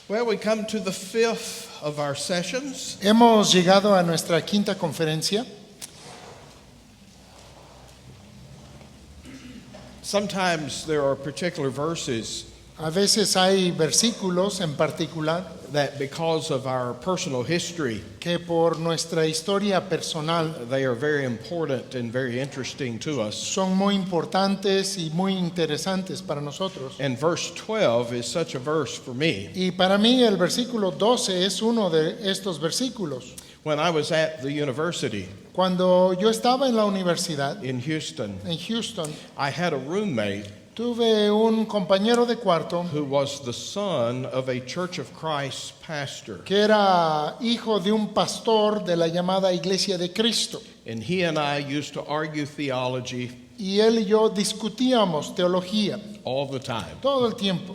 Well, we come to the fifth of our sessions. Hemos llegado a nuestra quinta conferencia. Sometimes there are particular verses A veces hay versículos en particular that, because of our personal history, que por nuestra historia personal they are very important and very interesting to us. son muy importantes y muy interesantes para nosotros. And verse 12 is such a verse for me. Y para mí el versículo 12 es uno de estos versículos. When I was at the university Cuando yo estaba en la universidad in Houston, en Houston, I had a roommate tuve un compañero de cuarto who was the son of a Church of Christ pastor. que era hijo de un pastor de la llamada Iglesia de Cristo. And he and I used to argue theology Y él y yo discutíamos teología all the time. todo el tiempo.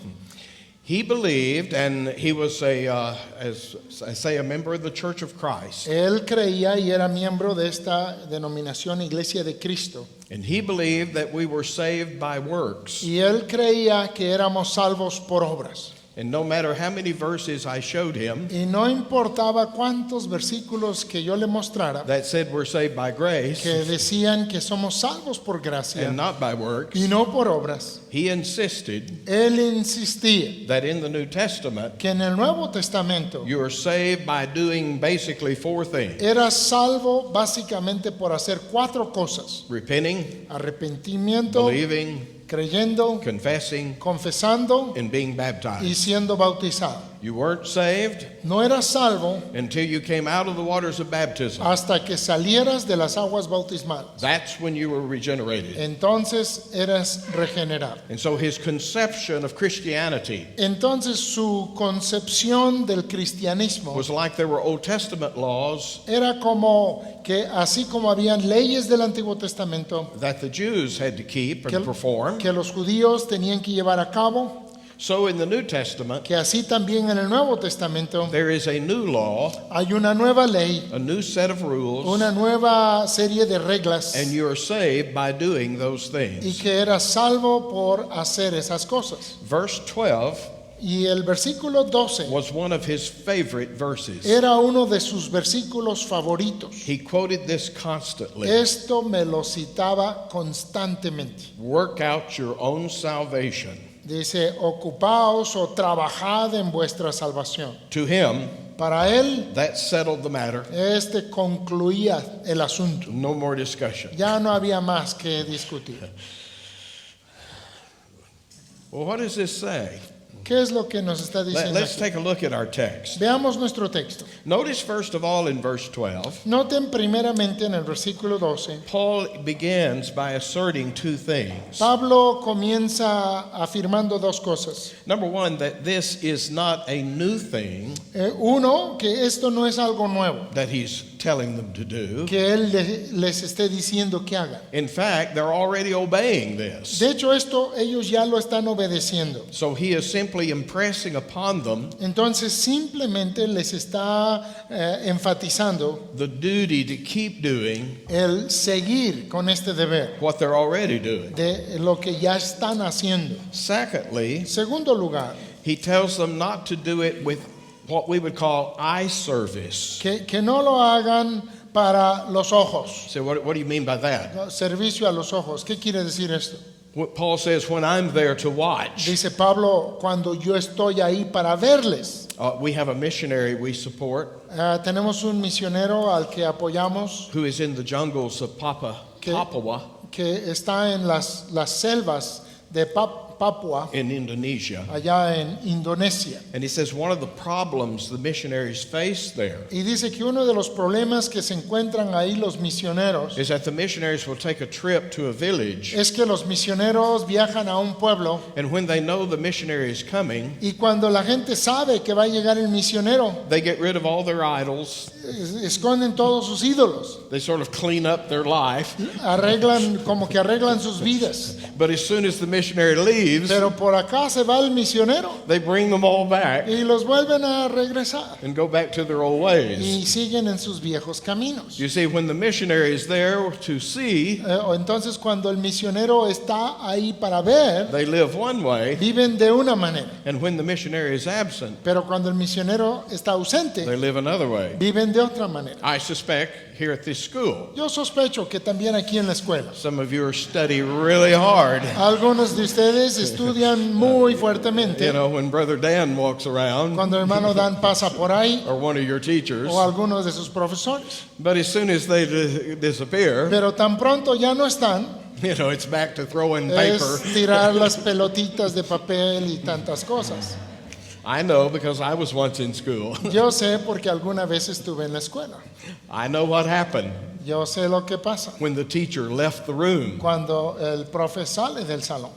He believed, and he was as I say, a member of the Church of Christ. Él creía y era miembro de esta denominación Iglesia de Cristo. And he believed that we were saved by works. Y él creía que éramos salvos por obras. And no matter how many verses I showed him Y no importaba cuántos versículos que yo le mostrara that said we're saved by grace que decían que somos salvos por gracia and not by works, y no por obras, he insisted él insistía that in the New Testament que en el Nuevo Testamento you are saved by doing basically four things: era salvo básicamente por hacer cuatro cosas: repenting, arrepentimiento, believing, creyendo, confessing, confesando and being y baptized. siendo bautizado. You weren't saved No eras salvo until you came out of the waters of baptism. hasta que salieras de las aguas bautismales. That's when you were regenerated. Entonces eras regenerado. And so his conception of Christianity Entonces su concepción del cristianismo was like there were Old Testament laws era como que así como habían leyes del Antiguo Testamento that the Jews had to keep and perform. que los judíos tenían que llevar a cabo, So in the New Testament, que así también en el Nuevo Testamento there is a new law, hay una nueva ley, a new set of rules, una nueva serie de reglas, and you are saved by doing those y things. que eras salvo por hacer esas cosas. Verse 12 Y el versículo 12 was one of his favorite verses. era uno de sus versículos favoritos. He quoted this constantly. Esto me lo citaba constantemente. Work out your own salvation. Dice, ocupaos o trabajad en vuestra salvación. To him, Para él, that settled the matter. concluía el asunto. No more discussion. Ya no había más que discutir. Well, what does this say? ¿Qué es lo que nos está diciendo Let's aquí? take a look at our text. Veamos nuestro texto. Notice first of all in verse 12, Noten primeramente en el versículo 12, Paul begins by asserting two things. Pablo comienza afirmando dos cosas. Number one, that this is not a new thing Uno, que esto no es algo nuevo, that he's telling them to do. que él les esté diciendo que hagan. In fact, they're already obeying this. De hecho, esto ellos ya lo están obedeciendo. So he is simply impressing upon them Entonces simplemente les está enfatizando the duty to keep doing el seguir con este deber what they're already doing. de lo que ya están haciendo. Secondly, Segundo lugar, he tells them not to do it with what we would call eye service. que no lo hagan para los ojos. So what do you mean by that? ¿No? Servicio a los ojos. ¿Qué quiere decir esto? What Paul says, when I'm there to watch. Dice Pablo, cuando yo estoy ahí para verles. We have a missionary we support Tenemos un misionero al que apoyamos who is in the jungles of Papua que está en las selvas de Papua, in Indonesia. allá en Indonesia. And he says one of the problems the missionaries face there Y dice que uno de los problemas que se encuentran ahí los misioneros is that the missionaries will take a trip to a village, es que los misioneros viajan a un pueblo and when they know the missionary is coming, y cuando la gente sabe que va a llegar el misionero, they get rid of all their idols. esconden todos sus ídolos, They sort of clean up their life. arreglan sus vidas. But as soon as the missionary leaves, leaves, Pero por acá se va el misionero they bring them all back y los vuelven a regresar and go back to their old ways. y siguen en sus viejos caminos. You see, when the missionary is there to see, Entonces cuando el misionero está ahí para ver, they live one way, viven de una manera. and when the missionary is absent, Pero cuando el misionero está ausente, they live another way. viven de otra manera. I suspect here at this school, Yo sospecho que también aquí en la escuela, some of you are studying really hard. algunos de ustedes estudian muy fuertemente. You know, when Brother Dan walks around, Cuando el hermano Dan pasa por ahí, or one of your teachers, o algunos de sus profesores. but as soon as they disappear, Pero tan pronto ya no están, you know, it's back to throwing es paper. tirar las pelotitas de papel y tantas cosas. I know because I was once in school. Yo sé porque alguna vez estuve en la escuela. I know what happened Yo sé lo que pasa when the teacher left the room. cuando el profe sale del salón.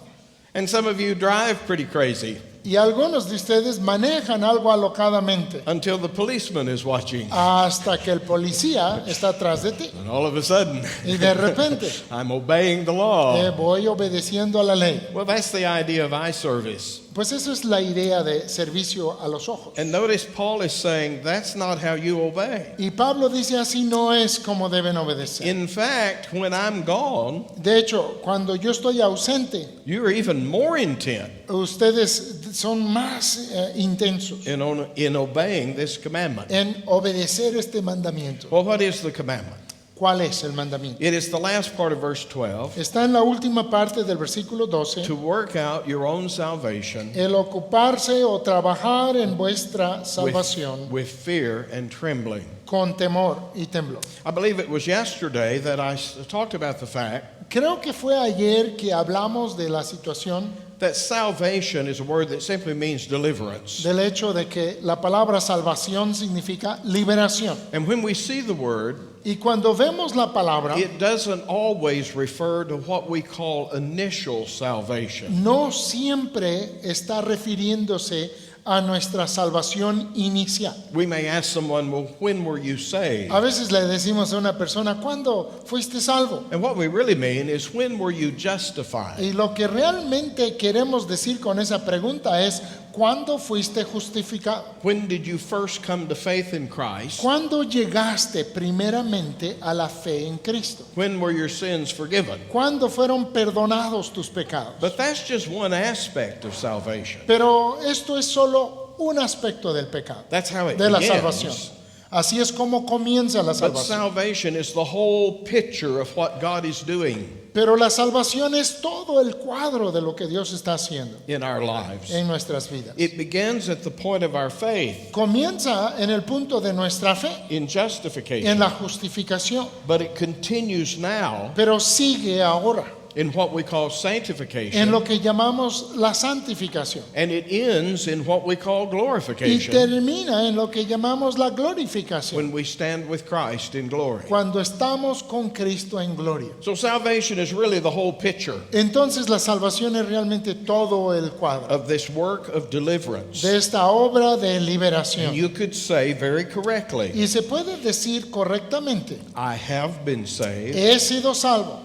And some of you drive pretty crazy Y algunos de ustedes manejan algo alocadamente until the policeman is watching. hasta que el policía está atrás de ti. And all of a sudden, Y de repente, I'm obeying the law. voy obedeciendo a la ley. Well, that's the idea of eye service. Pues eso es la idea de servicio a los ojos. And notice Paul is saying that's not how you obey. Y Pablo dice así no es como deben obedecer. In fact, when I'm gone, De hecho, cuando yo estoy ausente, you're even more intent ustedes son más intensos in obeying this commandment. en obedecer este mandamiento. Well, what is the commandment? ¿Cuál es el mandamiento? It is the last part of verse 12 Está en la última parte del versículo 12. to work out your own salvation El ocuparse o trabajar en vuestra salvación with fear and trembling. con temor y temblor. I believe it was yesterday that I talked about the fact Creo que fue ayer que hablamos de la situación that salvation is a word that simply means deliverance. del hecho de que la palabra salvación significa liberación. And when we see the word, Y cuando vemos la palabra, it doesn't always refer to what we call initial salvation. no siempre está refiriéndose a nuestra salvación inicial. We may ask someone, well, when were you saved? A veces le decimos a una persona, ¿cuándo fuiste salvo? And what we really mean is, when were you justified? Y lo que realmente queremos decir con esa pregunta es, ¿cuándo fuiste justificado? When did you first come to faith in Christ? ¿Cuándo llegaste primeramente a la fe en Cristo? When were your sins forgiven? ¿Cuándo fueron perdonados tus pecados? But that's just one aspect of salvation. Pero esto es solo un aspecto del pecado, That's how it de la salvación. begins. Así es como comienza la But salvación. salvation is the whole picture of what God is doing Pero la salvación es todo el cuadro de lo que Dios está haciendo in our lives. en nuestras vidas. It begins at the point of our faith Comienza en el punto de nuestra fe, in en justification, la justificación, but it continues now pero sigue ahora in what we call en sanctification, lo que llamamos la santificación and it ends in what we call y glorification termina en lo que llamamos la glorificación, when we stand with Christ in glory. cuando estamos con Cristo en gloria. So salvation is really the whole picture Entonces la salvación es realmente todo el cuadro of this work of deliverance. de esta obra de And liberación. you could say very correctly, Y se puede decir correctamente, I have been saved, he sido salvo,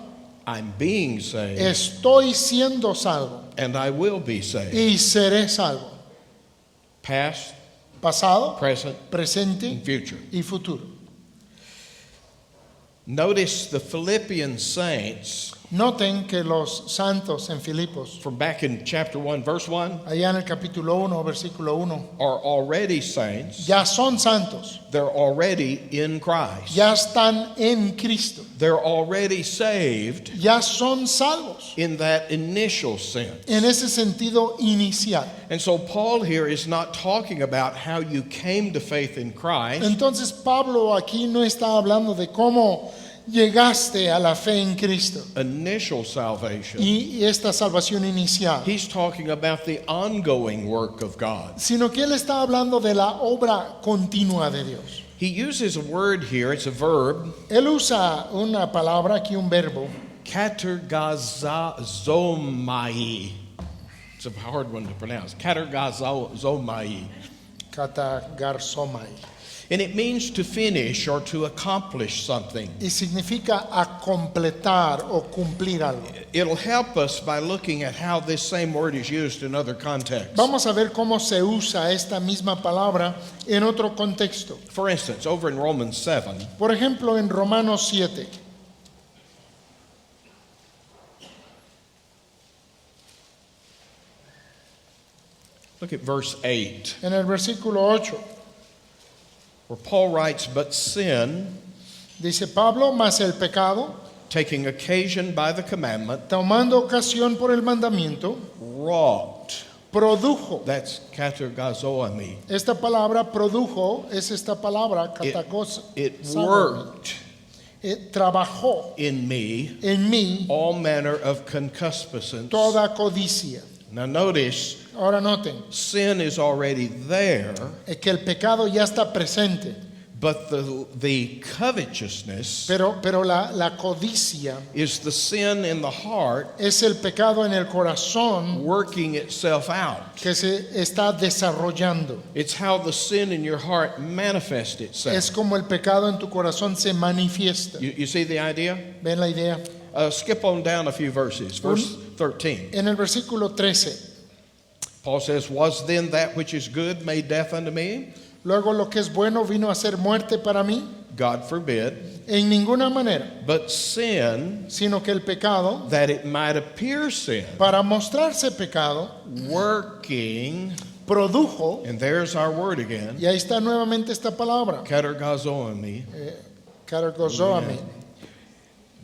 I'm being saved, estoy siendo salvo and I will be saved. y seré salvo. Past, Pasado, present, presente and future. y futuro. Notice the Philippian saints Noten que los santos en Filipos, from back in chapter 1, verse 1, allá en el capítulo 1, versículo 1, are already saints. ya son santos, They're already in Christ. ya están en Cristo, They're already saved ya son salvos in that initial sense. en ese sentido inicial. And so Paul here is not talking about how you came to faith in Christ. Entonces Pablo aquí no está hablando de cómo llegaste a la fe en Cristo Initial salvation. y esta salvación inicial, He's talking about the ongoing work of God. sino que él está hablando de la obra continua de Dios. He uses a word here, it's a verb, Él usa una palabra aquí, un verbo, katergazomai. It's a hard one to pronounce. Katergazomai. katagarsomai. And it means to finish or to accomplish something. y significa a completar o cumplir algo. It'll help us by looking at how this same word is used in other contexts. Vamos a ver cómo se usa esta misma palabra en otro contexto. For instance, over in Romans 7, Por ejemplo, en Romanos 7, look at verse 8, en el versículo 8, where Paul writes, "But sin, dice Pablo, mas el pecado, taking occasion by the commandment, tomando ocasión por el mandamiento, wrought." produjo. That's katergazoami. Esta palabra produjo es esta palabra, katagos, It worked trabajó in me en mí all manner of concupiscence. toda codicia. Now notice, Ahora noten, sin is already there, que el pecado ya está presente, but the covetousness pero la codicia is the sin in the heart es el pecado en el corazón working itself out. que se está desarrollando. It's how the sin in your heart manifests itself. Es como el pecado en tu corazón se manifiesta. You see the idea? ¿Ven la idea? Skip on down a few verses. Verse 13. En el versículo 13, Paul says, "Was then that which is good made death unto me? luego lo que es bueno vino a ser muerte para mí. God forbid. En ninguna manera, But sin, sino que el pecado, that it might appear sin, para mostrarse pecado, working," produjo, and there's our word again, y ahí está nuevamente esta palabra, katergazoami, cargozoame,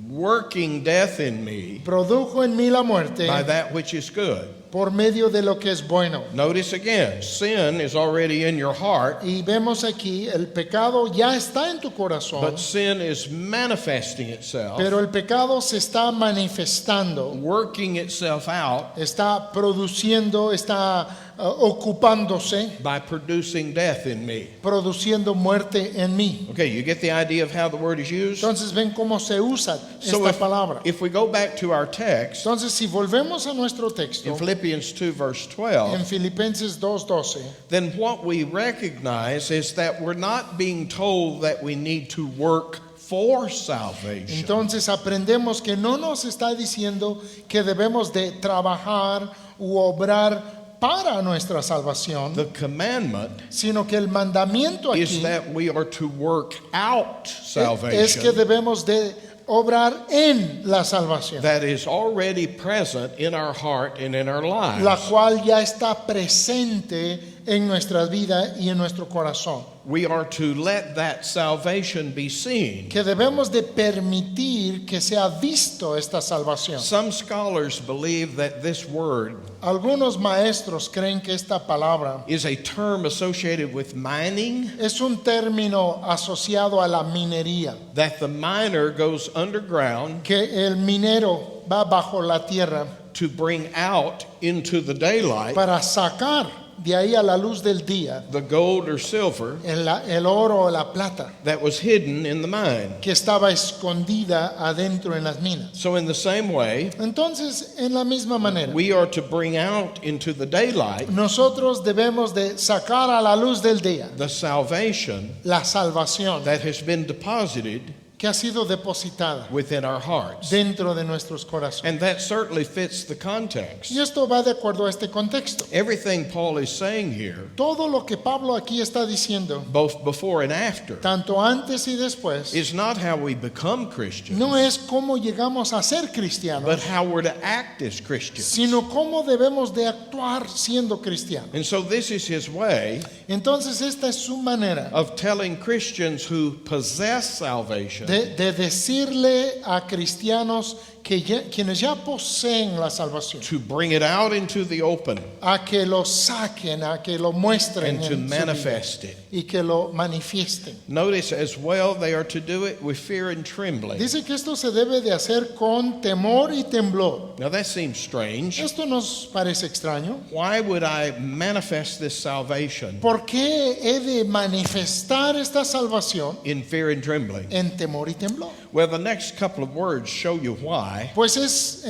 working death in me produjo en mí la muerte by that which is good. por medio de lo que es bueno. Notice again, sin is already in your heart, Y vemos aquí, el pecado ya está en tu corazón, but sin is manifesting itself, pero el pecado se está manifestando, working itself out está produciendo, está ocupándose, by producing death in me. produciendo muerte en mí. Okay, you get the idea of how the word is used? Entonces ven cómo se usa So esta palabra. if we go back to our text, Entonces si volvemos a nuestro in texto, Philippians 2 verse en 12, Filipenses 2:12, then what we recognize is that we're not being told that we need to work for salvation. entonces aprendemos que no nos está diciendo que debemos de trabajar u obrar para nuestra salvación, The commandment sino que el mandamiento is aquí that we are to work out es que salvation debemos de obrar en la salvación, that is already present in our heart and in our la lives. cual ya está presente en nuestra vida y en nuestro corazón, We are to let that salvation be seen. que debemos de permitir que sea visto esta salvación. Some scholars believe that this word Algunos maestros creen que esta palabra is a term associated with mining, es un término asociado a la minería, that the miner goes underground que el minero va bajo la tierra to bring out into the daylight para sacar de ahí a la luz del día the gold or silver el oro o la plata that was hidden in the mine. que estaba escondida adentro en las minas. So in the same way, Entonces, en la misma manera, we are to bring out into the daylight nosotros debemos de sacar a la luz del día the salvation la salvación that has been deposited que ha sido depositada within our hearts. dentro de nuestros corazones. And that certainly fits the context. Y esto va de acuerdo a este contexto. Everything Paul is saying here, Todo lo que Pablo aquí está diciendo, both before and after, tanto antes y después, is not how we become Christians, no es cómo llegamos a ser cristianos, but how we're to act as Christians. sino cómo debemos de actuar siendo cristianos. And so this is his way Entonces esta es su manera of telling Christians who possess salvation de decirle a cristianos quienes ya poseen la salvación, to bring it out into the open a que lo saquen, a que lo muestren and to en su vida, manifest it. y que lo manifiesten. Notice as well they are to do it with fear and trembling. Dice que esto se debe de hacer con temor y temblor. Now that seems strange. Esto nos parece extraño. Why would I manifest this salvation ¿Por qué he de manifestar esta salvación in fear and trembling? en temor y temblor? Well, the next couple of words show you why. why Pues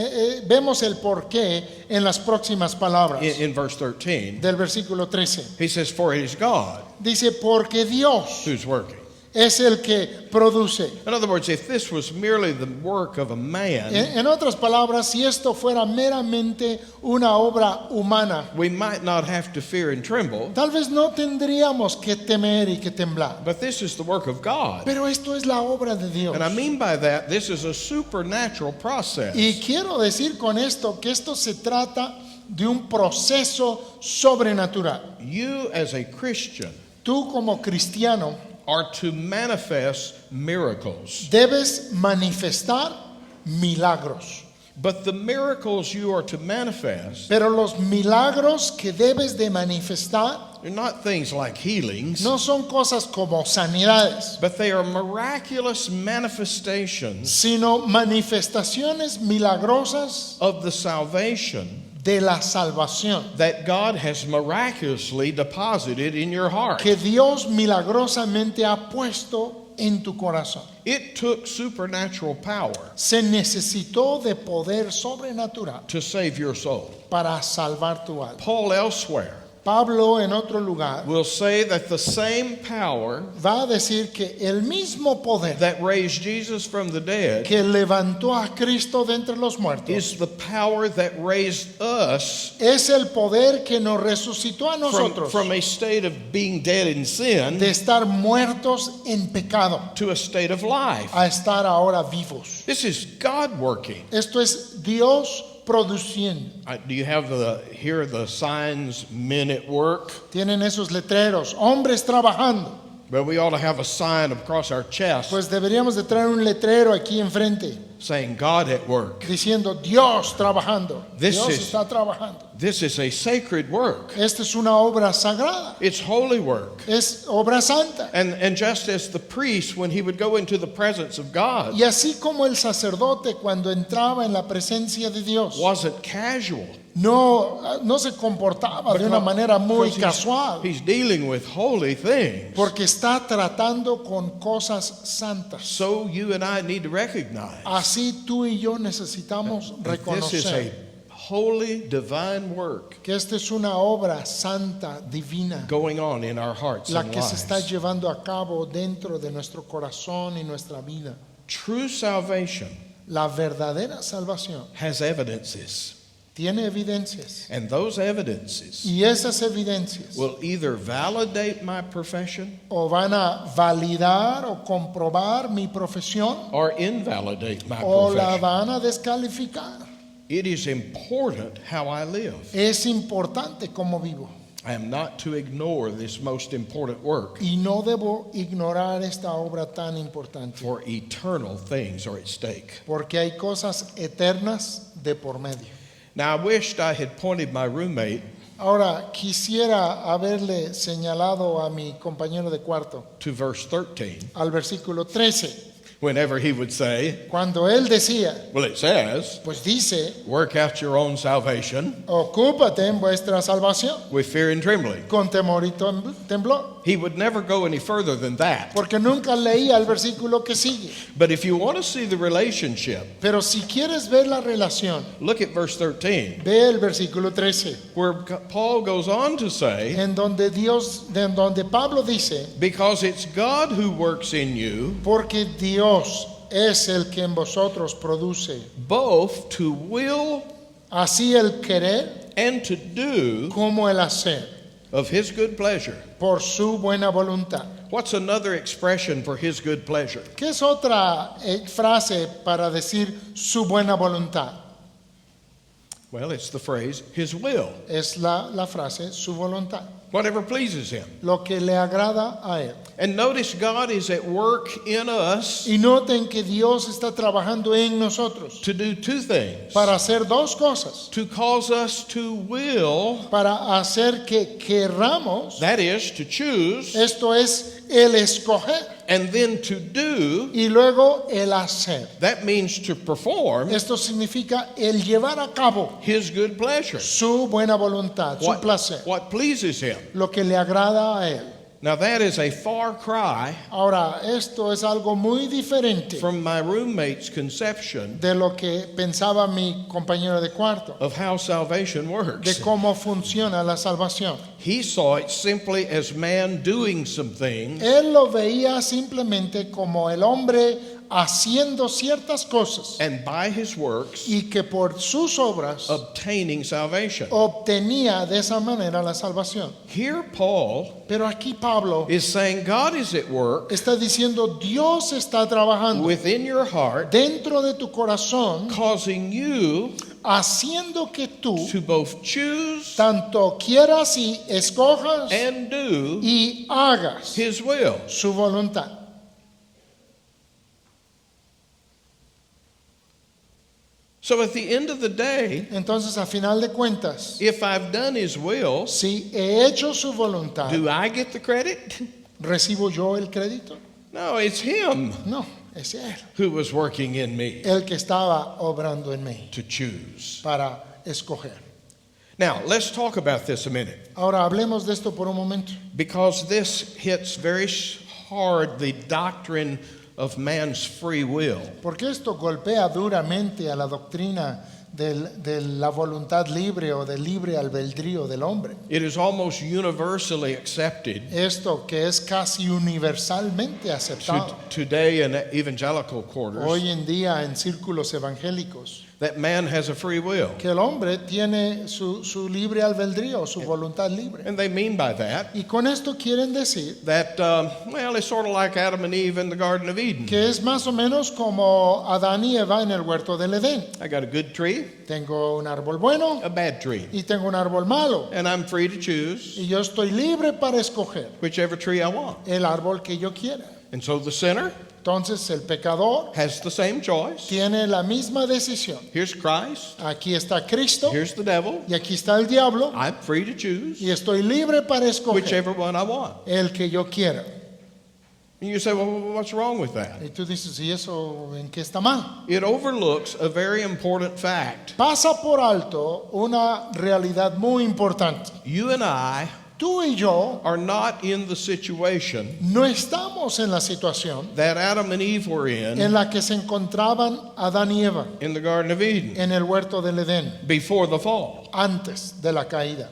vemos el porqué en las próximas palabras in verse 13. del versículo 13. He says, for it is God Dice, porque Dios who's working. es el que produce. In other words, if this was merely the work of a man, En otras palabras, si esto fuera meramente una obra humana, we might not have to fear and tremble. tal vez no tendríamos que temer y que temblar. But this is the work of God. Pero esto es la obra de Dios. And I mean by that, this is a supernatural process. Y quiero decir con esto que esto se trata de un proceso sobrenatural. You as a Christian Tú como cristiano are to manifest miracles. debes manifestar milagros. But the miracles you are to manifest Pero los milagros que debes de manifestar are not things like healings, no son cosas como sanidades, but they are miraculous manifestations sino manifestaciones milagrosas of the salvation de la salvación that God has miraculously deposited in your heart. que Dios milagrosamente ha puesto en tu corazón. It took supernatural power Se necesitó de poder sobrenatural to save your soul. para salvar tu alma. Paul elsewhere Pablo en otro lugar will say that the same power va a decir que el mismo poder that raised Jesus from the dead que levantó a Cristo de entre los muertos is the power that raised us es el poder que nos resucitó a nosotros from a state of being dead in sin de estar muertos en pecado to a state of life. a estar ahora vivos. This is God working. Esto es Dios produciendo. Do you have here the signs, men at work? Tienen esos letreros, hombres trabajando. But we ought to have a sign across our chest Pues deberíamos de traer un letrero aquí enfrente saying God at work. diciendo Dios trabajando. This Dios is- está trabajando. This is a sacred work. Esta es una obra sagrada, It's holy work. es obra santa. And just as the priest, when he would go into the presence of God, Y así como el sacerdote cuando entraba en la presencia de Dios wasn't casual. no se comportaba de una manera muy Because casual, he's dealing with holy things. porque está tratando con cosas santas. So you and I need to recognize Así tú y yo necesitamos that this is a reconocer holy divine work que esta es una obra santa, divina, going on in our hearts la and que se está lives. llevando a cabo dentro de nuestro corazón y nuestra vida. True salvation La verdadera salvación has evidences, tiene evidencias, and those evidences y esas evidencias will either validate my profession o van a validar o comprobar mi profesión or invalidate my o la profession. van a descalificar. It is important how I live. Es importante cómo vivo I am not to ignore this most important work, y no debo ignorar esta obra tan importante, for eternal things are at stake. porque hay cosas eternas de por medio. Now, I wished I had pointed my roommate Ahora, quisiera haberle señalado a mi compañero de cuarto to verse 13 al versículo 13, whenever he would say, cuando él decía, well, it says, pues dice, work out your own salvation ocúpate en vuestra salvación with fear and trembling. con temor y temblor. He would never go any further than that. Porque nunca leía el versículo que sigue. But if you want to see the relationship, Pero si quieres ver la relación, look at verse 13, ve el versículo 13, where Paul goes on to say, en donde Pablo dice, because it's God who works in you, porque Dios es el que en vosotros produce both to will así el querer and to do como el hacer of his good pleasure. por su buena voluntad. What's another expression for his good pleasure? ¿Qué es otra frase para decir su buena voluntad? Well, it's the phrase, his will, Es la frase su voluntad, whatever pleases him. lo que le agrada a él. And notice God is at work in us Y noten que Dios está trabajando en nosotros to do two things. para hacer dos cosas, To cause us to will, para hacer que querramos, that is, to choose, esto es el escoger, and then to do, y luego el hacer. that means to perform Esto significa el llevar a cabo his good pleasure. su buena voluntad, su placer, What pleases him. lo que le agrada a él. Now that is a far cry Ahora, esto es algo muy diferente from my roommate's conception de lo que pensaba mi compañero de cuarto, of how salvation de works. cómo funciona la salvación. He saw it simply as man doing some things Él lo veía simplemente como el hombre haciendo ciertas cosas and by his works y que por sus obras obtaining salvation. obtenía de esa manera la salvación. Here Paul Pero aquí Pablo is saying God is at work está diciendo, Dios está trabajando within your heart, dentro de tu corazón, causing you haciendo que tú to both choose tanto quieras y escojas and do y hagas his will. su voluntad. So at the end of the day, Entonces, a final de cuentas, if I've done his will, si he hecho su voluntad, do I get the credit? ¿recibo yo el crédito? No, it's him No, es Él who was working in me el que estaba obrando en mí to choose. para escoger. Now, let's talk about this a minute, Ahora hablemos de esto por un momento, because this hits very hard the doctrine of man's free will. porque esto golpea duramente a la doctrina de la voluntad libre o del libre albedrío del hombre. It is almost universally accepted Esto que es casi universalmente aceptado today in evangelical quarters hoy en día en círculos evangélicos, that man has a free will. que el hombre tiene su libre albedrío, su voluntad libre. And they mean by that Y con esto quieren decir that, well, it's sort of like Adam and Eve in the Garden of Eden. que es más o menos como Adán y Eva en el huerto del Edén. I got a good tree, Tengo un árbol bueno a bad tree, y tengo un árbol malo. and I'm free to choose Y yo estoy libre para escoger whichever tree I want. el árbol que yo quiera. And so the sinner Entonces el pecador has the same choice. tiene la misma decisión. Here's Christ, Aquí está Cristo here's the devil. y aquí está el diablo I'm free to choose y estoy libre para escoger whichever one I want. el que yo quiera. And you say, well, what's wrong with that? Y tú dices, ¿y eso en qué está mal? It overlooks a very important fact. Pasa por alto una realidad muy importante. You and I Tú y yo are not in the situation no estamos en la situación that Adam and Eve were en in la que se encontraban Adán y Eva in the Garden of Eden en el huerto del Edén before the fall. antes de la caída.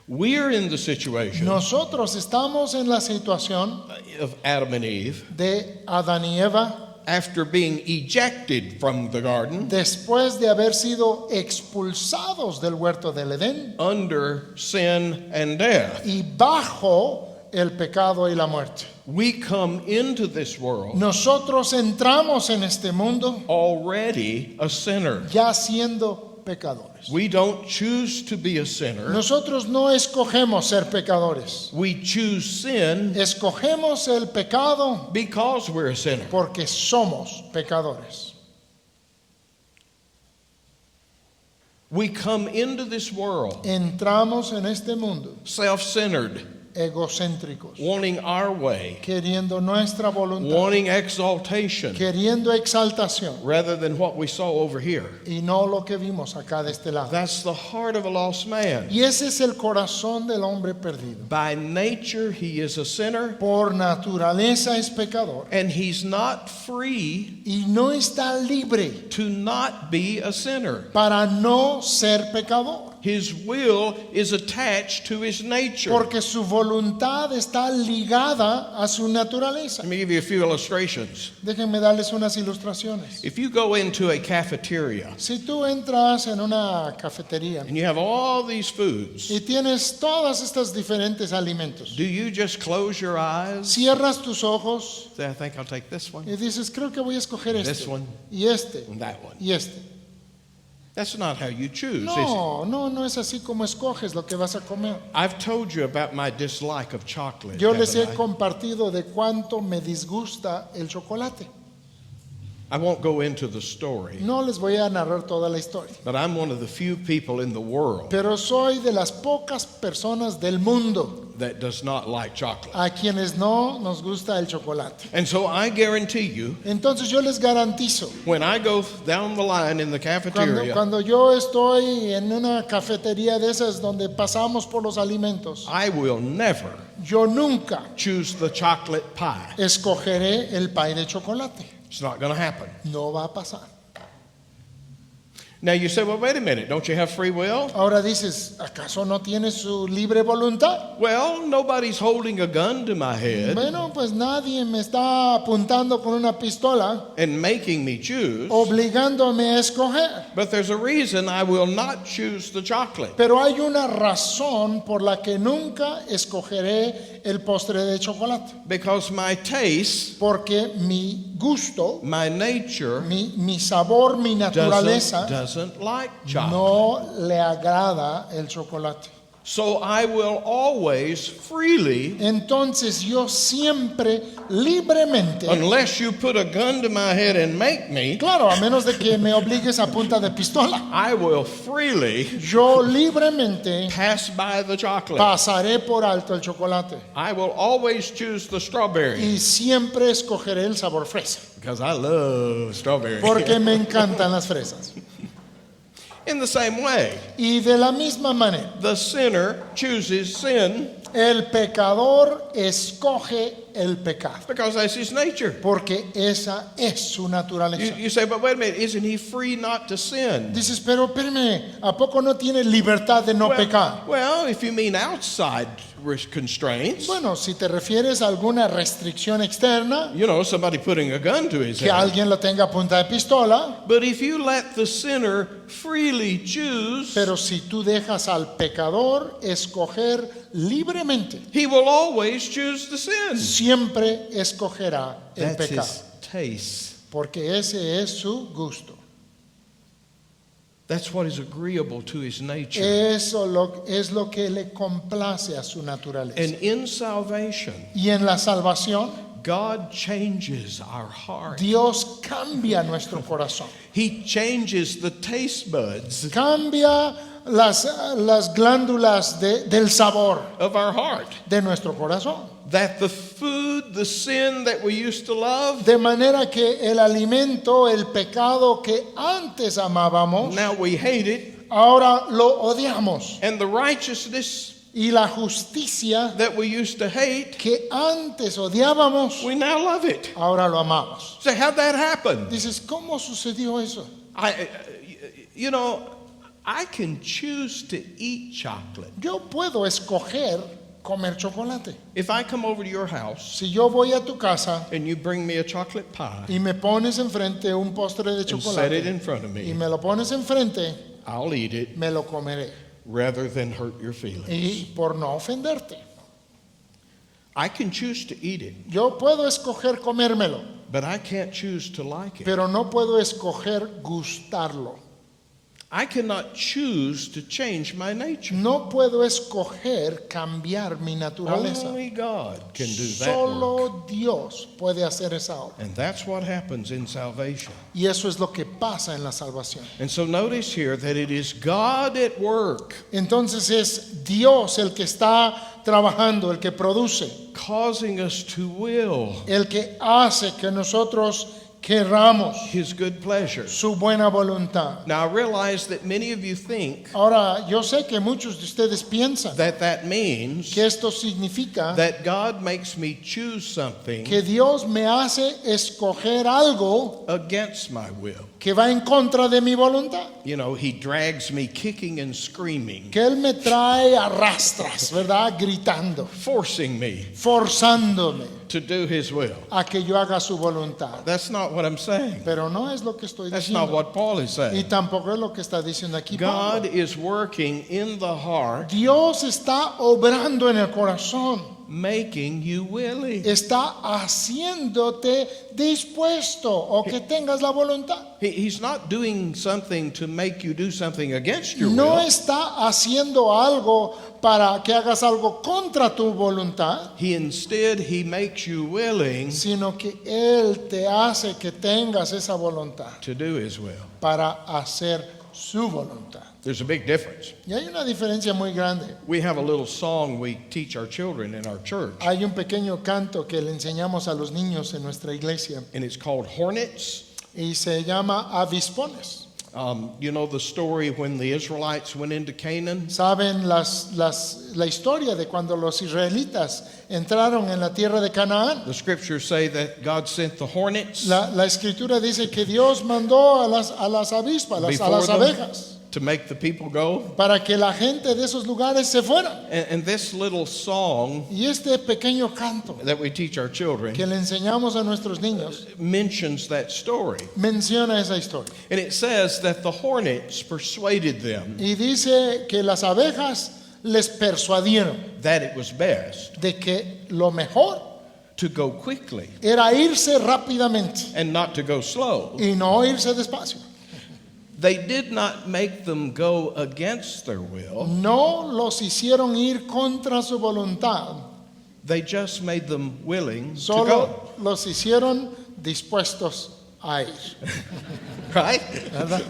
We're in the situation Nosotros estamos en la situación of Adam and Eve de Adán y Eva after being ejected from the garden después de haber sido expulsados del huerto del Edén under sin and death. y bajo el pecado y la muerte. We come into this world Nosotros entramos en este mundo already a sinner. ya siendo pecadores. We don't choose to be a sinner. Nosotros no escogemos ser pecadores. We choose sin Escogemos el pecado because we're a sinner. porque somos pecadores. We come into this world Entramos en este mundo self-centered, egocéntricos, wanting our way, queriendo nuestra voluntad, wanting exaltation queriendo exaltación rather than what we saw over here. y no lo que vimos acá de este lado. That's the heart of a lost man. Y ese es el corazón del hombre perdido. By nature, he is a sinner, Por naturaleza es pecador and he's not free y no está libre to not be a sinner. para no ser pecador. His will is attached to his nature. Porque su voluntad está ligada a su naturaleza. Let me give you a few illustrations. Déjenme darles unas ilustraciones. If you go into a cafeteria Si tú entras en una cafetería and you have all these foods, y tienes todas estas diferentes alimentos, do you just close your eyes? cierras tus ojos Say, I think I'll take this one y dices, creo que voy a escoger This este, one. y este, and that one. y este. That's not how you choose, is it? No es así como escoges lo que vas a comer. I've told you about my dislike of chocolate. Yo les he haven't I? compartido de cuánto me disgusta el chocolate. I won't go into the story, No les voy a narrar toda la historia. but I'm one of the few people in the world Pero soy de las pocas personas del mundo that does not like chocolate. a quienes no nos gusta el chocolate. And so I guarantee you, Entonces yo les garantizo, when I go down the line in the cafeteria, cuando yo estoy en una cafetería de esas donde pasamos por los alimentos, I will never yo nunca choose the chocolate pie. escogeré el pay de chocolate. It's not going to happen. No va a pasar. Now you say, well, wait a minute, don't you have free will? Ahora dices, ¿acaso no tiene su libre voluntad? Well, nobody's holding a gun to my head Bueno, pues nadie me está apuntando con una pistola, and making me choose, obligándome a escoger. but there's a reason I will not choose the chocolate. Pero hay una razón por la que nunca escogeré el postre de chocolate. Because my taste, Porque mi gusto, my nature mi sabor, mi naturaleza doesn't like chocolate. no le agrada el chocolate. So I will always freely, Entonces yo siempre libremente, unless you put a gun to my head and make me, claro, a menos de que me obligues a punta de pistola, I will freely yo libremente pass by the chocolate. pasaré por alto el chocolate I will always choose the strawberry y siempre escogeré el sabor fresa, because I love strawberry. porque me encantan las fresas. In the same way, Y de la misma manera, the sinner chooses sin el pecador escoge el pecado, because that's his nature. porque esa es su naturaleza. You say, but wait a minute, isn't he free not to sin? Dices, pero espérame, ¿a poco no tiene libertad de no pecar? Well, if you mean outside constraints, Bueno, si te refieres a alguna restricción externa, you know, somebody putting a gun to his que head. alguien lo tenga a punta de pistola, But if you let the sinner freely choose, pero si tú dejas al pecador escoger libremente, he will always choose the sin. siempre escogerá el That's pecado, his taste. porque ese es su gusto. That's what is agreeable to his nature. Eso es lo que le complace a su naturaleza. And in salvation, Y en la salvación, God changes our heart. Dios cambia nuestro corazón, He changes the taste buds cambia las glándulas del sabor of our heart. de nuestro corazón. That the food, the sin that we used to love, De manera que el alimento, el pecado que antes amábamos, now we hate it. ahora lo odiamos. And the righteousness Y la justicia that we used to hate, que antes odiábamos, we now love it. ahora lo amamos. So how'd that happen? Dices, ¿cómo sucedió eso? You know, I can choose to eat chocolate. Yo puedo escoger comer chocolate. If I come over to your house Si yo voy a tu casa and you bring me a chocolate pie y me pones enfrente un postre de and set it chocolate in front of y me, me lo pones enfrente, I'll eat it me lo comeré. rather than hurt your feelings. Y por no ofenderte. I can choose to eat it, Yo puedo escoger comérmelo, but I can't choose to like it. pero no puedo escoger gustarlo. I cannot choose to change my nature. No puedo escoger cambiar mi naturaleza. Only God can do that work. Solo Dios puede hacer esa obra. And that's what happens in salvation. Y eso es lo que pasa en la salvación. And so notice here that it is God at work, Entonces es Dios el que está trabajando, el que produce, causing us to will el que hace que nosotros querramos His good pleasure. su buena voluntad. Now I realize that many of you think Ahora, yo sé que muchos de ustedes piensan that means que esto significa that God makes me choose something que Dios me hace escoger algo against my will. que va en contra de mi voluntad. You know, He drags me kicking and screaming, Que Él me trae a rastras, ¿verdad? Gritando, forcing me forzándome to do His will. a que yo haga su voluntad. That's not what I'm saying. Pero no es lo que estoy That's not diciendo. what Paul is Y saying. tampoco es lo que está diciendo aquí God Pablo. is working in the heart, Dios está obrando en el corazón. making you willing. Está haciéndote dispuesto o que tengas la voluntad. He's not doing something to make you do something against your No will. está haciendo algo para que hagas algo contra tu voluntad, He makes you willing sino que Él te hace que tengas esa voluntad to do His will. para hacer su voluntad. There's a big difference. Y hay una diferencia muy grande. We have a little song we teach our children in our church, Hay un pequeño canto que le enseñamos a los niños en nuestra iglesia and it's called Hornets. y se llama Avispones. You know the story when the Israelites went into Canaan? ¿Saben la historia de cuando los israelitas entraron en la tierra de Canaán? The scriptures say that God sent the hornets La escritura dice que Dios mandó a las avispas, a before las them abejas, to make the people go. para que la gente de esos lugares se fueran. And this little song Y este pequeño canto that we teach our children que le enseñamos a nuestros niños mentions that story. menciona esa historia. And it says that the hornets persuaded them Y dice que las abejas les persuadieron that it was best de que lo mejor to go quickly era irse rápidamente and not to go slow. y no irse despacio. They did not make them go against their will. No los hicieron ir contra su voluntad, They just made them willing to go. solo los hicieron dispuestos a ir. Right? ¿Verdad?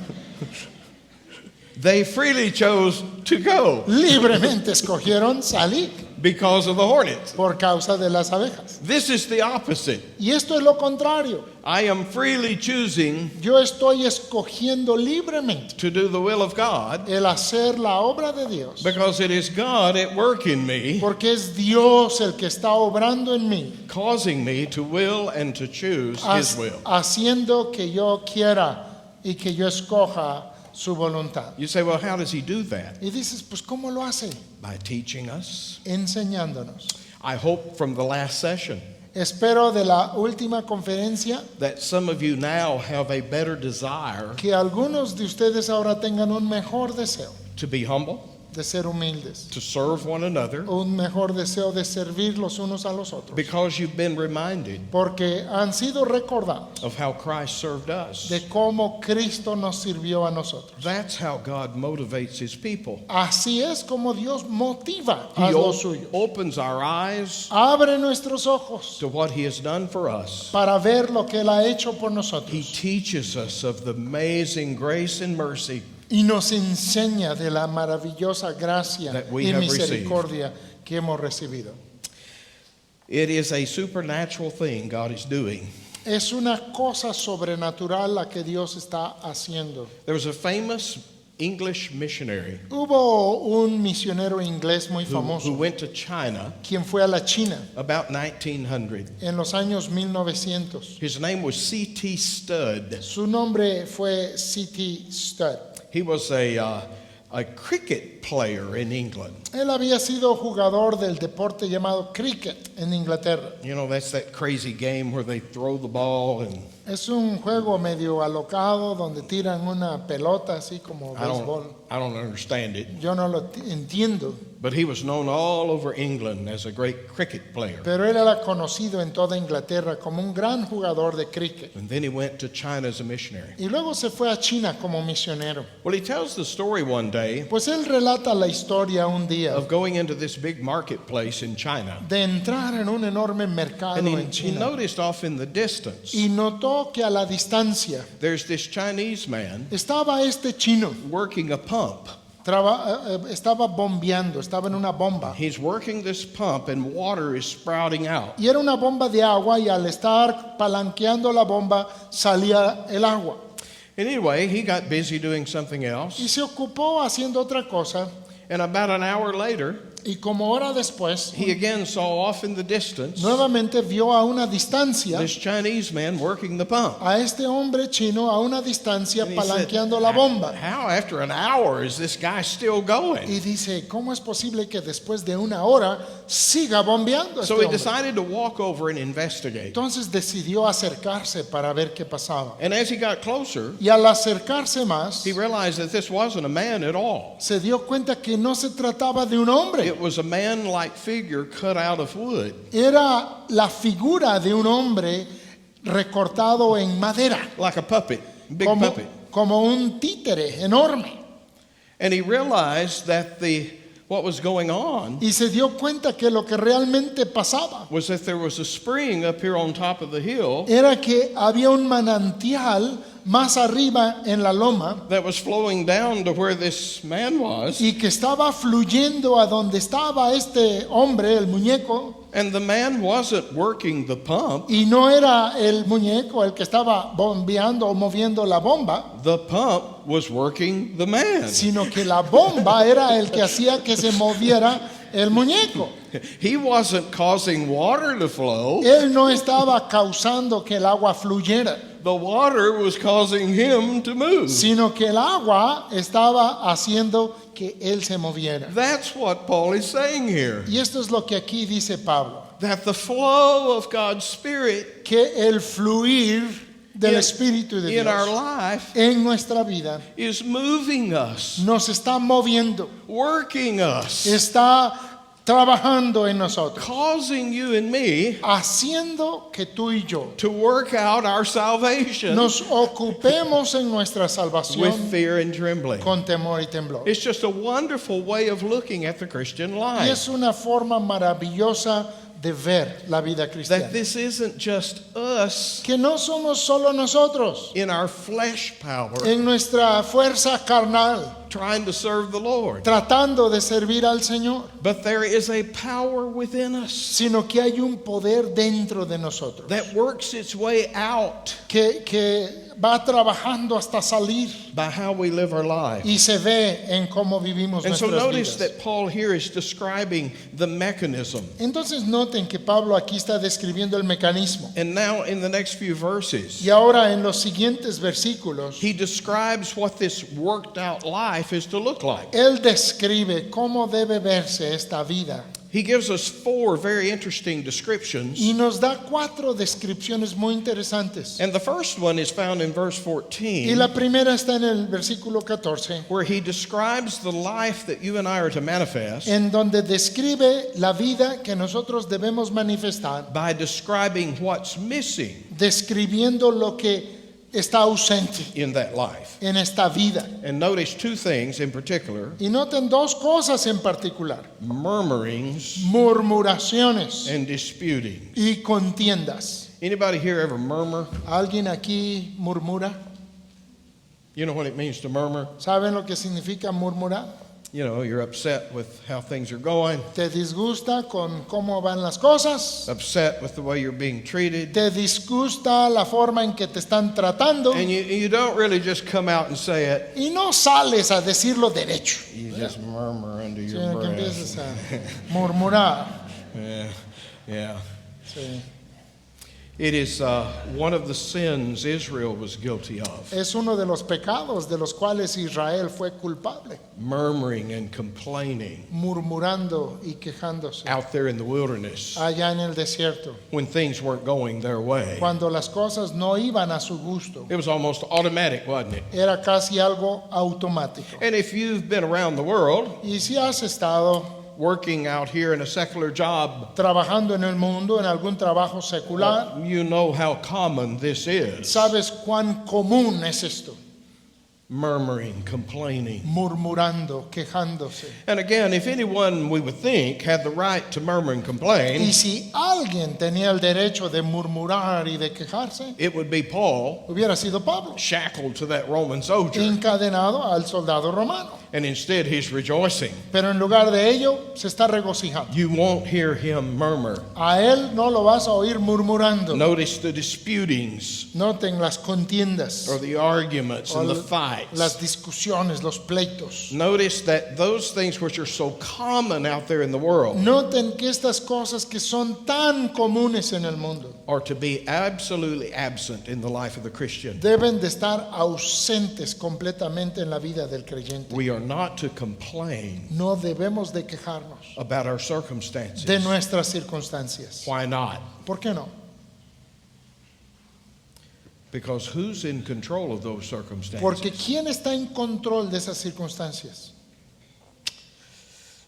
They freely chose to go Libremente escogieron salir because of the hornets. por causa de las abejas. This is the opposite. Y esto es lo contrario. I am freely choosing Yo estoy escogiendo libremente to do the will of God el hacer la obra de Dios, because it is God at work in me, porque es Dios el que está obrando en mí, causing me to will and to choose His will. haciendo que yo quiera y que yo escoja su voluntad. You say, well, how does He do that? Y dices, pues ¿cómo lo hace? By teaching us. Enseñándonos. I hope from the last session Espero de la última conferencia that some of you now have a better desire que algunos de ustedes ahora tengan un mejor deseo to be humble, de ser humildes, to serve one another, un mejor deseo de servir los unos a los otros, because you've been reminded porque han sido recordados of how Christ served us. de cómo Cristo nos sirvió a nosotros. That's how God motivates His people. Así es como Dios motiva a He los suyos. opens our eyes Abre nuestros ojos to what He has done for us. para ver lo que Él ha hecho por He nosotros teaches us of the amazing grace and mercy y nos enseña de la maravillosa gracia that we y have misericordia que hemos recibido. It is a supernatural thing God is doing. Es una cosa sobrenatural la que Dios está haciendo. There was a famous English missionary Hubo un misionero inglés muy who famoso went to China quien fue a la China about 1900. en los años 1900. His name was C.T. Studd. Su nombre fue C.T. Studd. He was a cricket player in England. Él había sido jugador del deporte llamado cricket en Inglaterra. You know, that's that crazy game where they throw the ball and Es un juego medio alocado donde tiran una pelota así como I béisbol. don't understand it. Yo no lo entiendo, But he was known all over England as a great cricket player. pero él era conocido en toda Inglaterra como un gran jugador de cricket. And then he went to China as a missionary. Y luego se fue a China como misionero. Well, he tells the story one day Pues él relata la historia un día of going into this big marketplace in China. de entrar en un enorme mercado And en he China noticed off in the distance, y notó que a la distancia there's this Chinese man estaba este chino, working a pump. estaba bombeando, estaba en una bomba. He's working this pump and water is sprouting out. Y era una bomba de agua y al estar palanqueando la bomba salía el agua. And anyway, he got busy doing something Y else. se ocupó haciendo otra cosa And about an hour later, y como hora después he again saw off in the distance nuevamente vio a una distancia this Chinese man working the pump. a este hombre chino a una distancia And he said, palanqueando la bomba. how after an hour is this guy still going? Y dice, ¿cómo es posible que después de una hora siga bombeando este So he hombre? decided to walk over and investigate. Entonces decidió acercarse para ver qué pasaba. And as he got closer, Y al acercarse más, he realized that this wasn't a man at all. se dio cuenta que no se trataba de un hombre. It was a man-like figure cut out of wood. Era la figura de un hombre recortado en madera, Like a puppet, big como, puppet. como un títere enorme. And he realized that what was going on Y se dio cuenta que lo que realmente pasaba was that there was a spring up here on top of the hill era que había un manantial más arriba en la loma that was flowing down to where this man was. y que estaba fluyendo a donde estaba este hombre, el muñeco, And the man wasn't working the pump. y no era el muñeco el que estaba bombeando o moviendo la bomba, The pump was working the man. sino que la bomba era el que hacía que se moviera el muñeco. He wasn't causing water to flow. Él no estaba causando que el agua fluyera, The water was causing him to move. sino que el agua estaba haciendo que él se moviera. That's what Paul is saying here. Y esto es lo que aquí dice Pablo, That the flow of God's Spirit que el fluir del Espíritu de in our Dios life en nuestra vida is moving us, nos está moviendo, working us, está trabajando en nosotros, causing you and me haciendo que tú y yo to work out our salvation nos ocupemos en nuestra with salvación fear and trembling. con temor y temblor. It's just a wonderful way of looking at the Christian Y life. es una forma maravillosa de ver la vida That cristiana. this isn't just us Que no somos solo nosotros in our flesh power en nuestra fuerza carnal trying to serve the Lord, tratando de servir al Señor, but there is a power within us sino que hay un poder dentro de nosotros that works its way out que va trabajando hasta salir by how we live our life. y se ve en cómo vivimos And so nuestras notice vidas. that Paul here is describing the mechanism. Entonces noten que Pablo aquí está describiendo el mecanismo. And now in the next few verses, Y ahora en los siguientes versículos, he describes what this worked out life is to look like. él describe cómo debe verse esta vida He gives us 4 very interesting descriptions. y nos da 4 descripciones muy interesantes. And the first one is found in verse Y 14, la primera está en el versículo 14, where he describes the life that you and I are to manifest en donde describe la vida que nosotros debemos manifestar, by describing what's missing describiendo lo que está ausente in that life. en esta vida. And notice 2 things in particular: Y noten 2 cosas en particular: murmurings murmuraciones and disputing. y contiendas. Anybody here ever murmur? ¿Alguien aquí murmura? You know what it means to murmur? ¿Saben lo que significa murmurar? You know, you're upset with how things are going, ¿Te disgusta con cómo van las cosas? upset with the way you're being treated, ¿Te disgusta la forma en que te están tratando? and you don't really just come out and say it. Y no sales a decirlo derecho, You just murmur under your sino que breath. empiezas a murmurar. Yeah. Sí. It is one of the sins Israel was guilty of, Es uno de los pecados de los cuales Israel fue culpable, murmuring and complaining murmurando y quejándose out there in the wilderness allá en el desierto, when things weren't going their way. cuando las cosas no iban a su gusto. It was almost automatic, wasn't it? Era casi algo automático. And if you've been around the world, Y si has estado working out here in a secular job, trabajando en el mundo, en algún trabajo secular, you know how common this is. sabes cuán común es esto, Murmuring, complaining. murmurando, quejándose. And again, if anyone we would think had the right to murmur and Y complain, si alguien tenía el derecho de murmurar y de quejarse, it would be Paul, hubiera sido Pablo, shackled to that Roman soldier. encadenado al soldado romano. And instead, he's rejoicing. Pero en lugar de ello, se está regocijando. You won't hear him murmur. A él no lo vas a oír murmurando. Notice the disputings Noten las contiendas, or the arguments o and the las fights. discusiones, los pleitos. Notice that those things which are so common out there in the world Noten que estas cosas que son tan comunes en el mundo are to be absolutely absent in the life of the Christian. deben de estar ausentes completamente en la vida del creyente. We are not to complain No debemos de quejarnos about our circumstances. de nuestras circunstancias. Why not? ¿Por qué no? Because who's in control of those circumstances? Porque ¿quién está en control de esas circunstancias?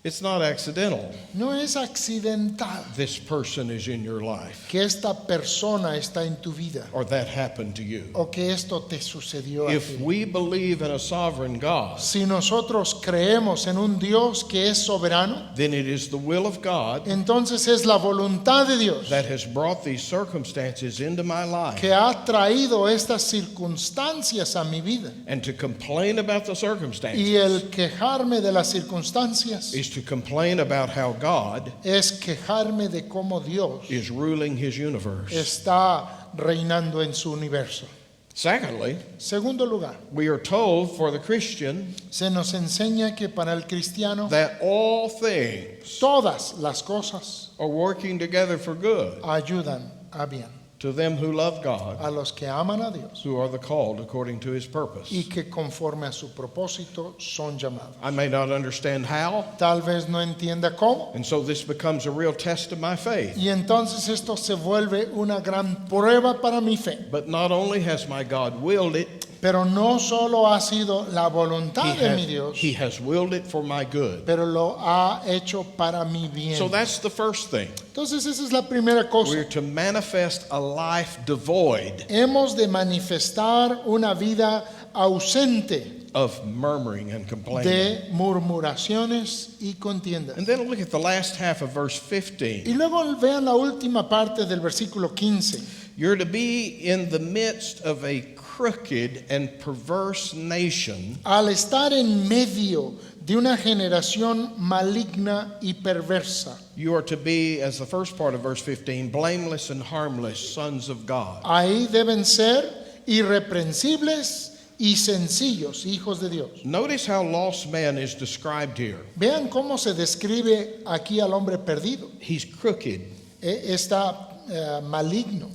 It's not accidental No es accidental this person is in your life que esta persona está en tu vida or that happened to you. o que esto te sucedió a If ti. we believe in a sovereign God, Si nosotros creemos en un Dios que es soberano, then it is the will of God entonces es la voluntad de Dios that has brought these circumstances into my life. que ha traído estas circunstancias a mi vida. And to complain about the circumstances Y el quejarme de las circunstancias is to complain about how God es quejarme de cómo Dios is ruling his universe. está reinando en su universo. Secondly, Segundo lugar, we are told for the Christian se nos enseña que para el cristiano that all things todas las cosas are working together for good ayudan a bien to them who love God, a los que aman a Dios who are the called according to his purpose. y que conforme a su propósito son llamados. I may not understand how, Tal vez no entienda cómo, and so this becomes a real test of my faith. y entonces esto se vuelve una gran prueba para mi fe. But not only has my God willed it, Pero no solo ha sido la voluntad de mi Dios, he has willed it for my good. pero lo ha hecho para mi bien. So that's the first thing. Entonces esa es la primera cosa. We're to manifest a life devoid Hemos de manifestar una vida ausente of murmuring and complaining. de murmuraciones y contiendas. And then look at the last half of verse Y 15. luego vean la última parte del versículo 15. You're to be in the midst of a crooked and perverse nation, Al estar en medio de una generación maligna y perversa, you are to be, as the first part of verse 15, blameless and harmless sons of God. ahí deben ser irreprensibles y sencillos, hijos de Dios. Notice how lost man is described here. Vean cómo se describe aquí al hombre perdido. He's crooked. Está maligno.